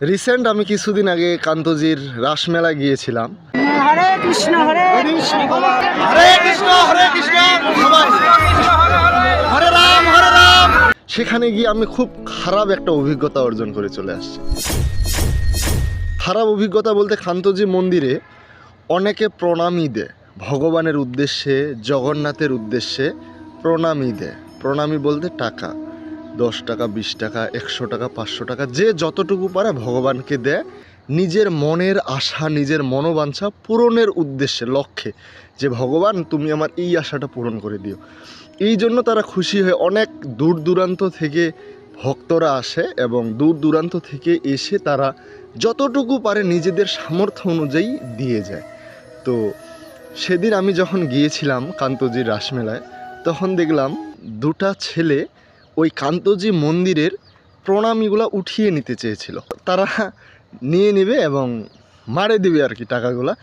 Recent আমি কিছুদিন আগে কান্তজির রাসমেলায় গিয়েছিলাম। হরে কৃষ্ণ হরে কৃষ্ণ হরে কৃষ্ণ হরে কৃষ্ণ হরে রাম হরে রাম। সেখানে গিয়ে আমি খুব খারাপ একটা অভিজ্ঞতা অর্জন করে চলে আসছি। খারাপ অভিজ্ঞতা বলতে কান্তজি মন্দিরে অনেকে প্রণামী দেয় ভগবানের উদ্দেশ্যে, জগন্নাথের উদ্দেশ্যে প্রণামী দেয়। প্রণামী বলতে টাকা, 10 টাকা 20 টাকা 100 টাকা 500 টাকা, যে যতটুকু পারে ভগবানকে দেয় নিজের মনের আশা, নিজের মনোবাঞ্ছা পূরণের উদ্দেশ্যে, লক্ষ্যে, যে ভগবান তুমি আমার এই আশাটা পূরণ করে দিও। এই জন্য তারা খুশি হয়ে অনেক দূর দূরান্ত থেকে ভক্তরা আসে এবং দূর দূরান্ত থেকে এসে তারা যতটুকু পারে নিজেদের সামর্থ্য অনুযায়ী দিয়ে যায়। তো সেদিন আমি যখন গিয়েছিলাম কান্তজির রাসমেলায়, তখন দেখলাম দুটা ছেলে ওই কান্তজি মন্দিরের প্রণামীগুলো উঠিয়ে নিতে চেয়েছিল। তারা নিয়ে নেবে এবং মারে দিবে আর কি টাকাগুলা।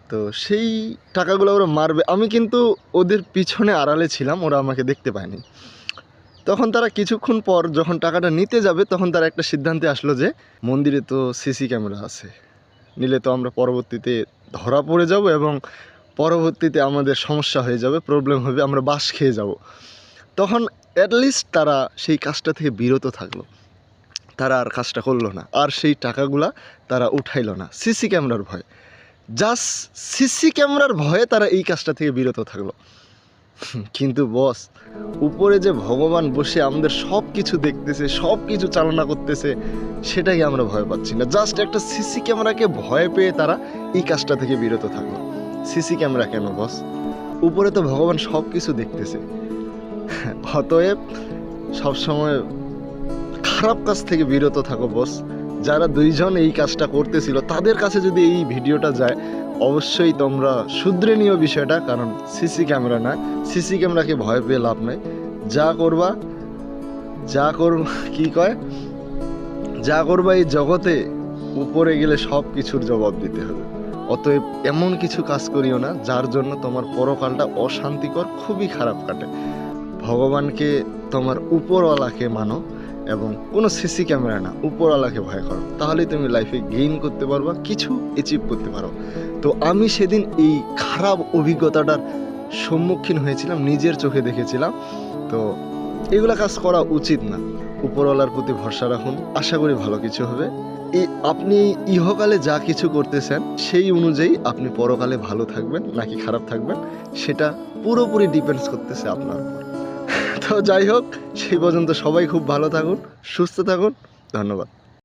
তো সেই টাকাগুলো ওরা মারবে। আমি কিন্তু ওদের পিছনে আড়ালে ছিলাম, ওরা আমাকে দেখতে পায়নি। তখন তারা কিছুক্ষণ পর যখন টাকাটা নিতে যাবে, তখন তারা একটা সিদ্ধান্তে আসলো যে মন্দিরে তো সিসি ক্যামেরা আছে, নিলে তো আমরা পরবর্তীতে ধরা পড়ে যাব এবং পরবর্তীতে আমাদের সমস্যা হয়ে যাবে, প্রবলেম হবে, আমরা বাস খেয়ে যাব। তখন অ্যাটলিস্ট তারা সেই কাজটা থেকে বিরত থাকলো। তারা আর কাজটা করলো না, আর সেই টাকাগুলা তারা উঠাইলো না সিসি ক্যামেরার ভয়ে। জাস্ট সিসি ক্যামেরার ভয়ে তারা এই কাজটা থেকে বিরত থাকলো। কিন্তু বস, উপরে যে ভগবান বসে আমাদের সব কিছু দেখতেছে, সব কিছু চালনা করতেছে, সেটাকে আমরা ভয় পাচ্ছি না। জাস্ট একটা সিসি ক্যামেরাকে ভয় পেয়ে তারা এই কাজটা থেকে বিরত থাকলো। সিসি ক্যামেরা কেন বস? উপরে তো ভগবান সব কিছু দেখতেছে। অতএব সবসময় খারাপ কাজ থেকে বিরত থাকো বস। যারা দুইজন এই কাজটা করতেছিল তাদের কাছে যদি এই ভিডিওটা যায়, অবশ্যই তোমরা শুধরে নিও বিষয়টা, কারণ সিসি ক্যামেরা না, সিসি ক্যামেরাকে ভয় পেয়ে লাভ নাই। যা করবা কি কয়, যা করবা এই জগতে উপরে গেলে সব কিছুর জবাব দিতে হবে। অতএব এমন কিছু কাজ করিও না যার জন্য তোমার পরকালটা অশান্তিকর, খুবই খারাপ কাটে। ভগবানকে, তোমার উপরওয়ালাকে মানো এবং কোনো সিসি ক্যামেরা না, উপরওয়ালাকে ভয় করো, তাহলেই তুমি লাইফে গেইন করতে পারবা, কিছু অ্যাচিভ করতে পারো। তো আমি সেদিন এই খারাপ অভিজ্ঞতাটার সম্মুখীন হয়েছিলাম, নিজের চোখে দেখেছিলাম। তো এগুলা কাজ করা উচিত না। উপরওয়ালার প্রতি ভরসা রাখুন, আশা করি ভালো কিছু হবে। আপনি ইহকালে যা কিছু করতেছেন সেই অনুযায়ী আপনি পরকালে ভালো থাকবেন নাকি খারাপ থাকবেন, সেটা পুরোপুরি ডিপেন্ডস করতেছে আপনার উপর। তো যাই হোক, সেই পর্যন্ত সবাই খুব ভালো থাকুন, সুস্থ থাকুন। ধন্যবাদ।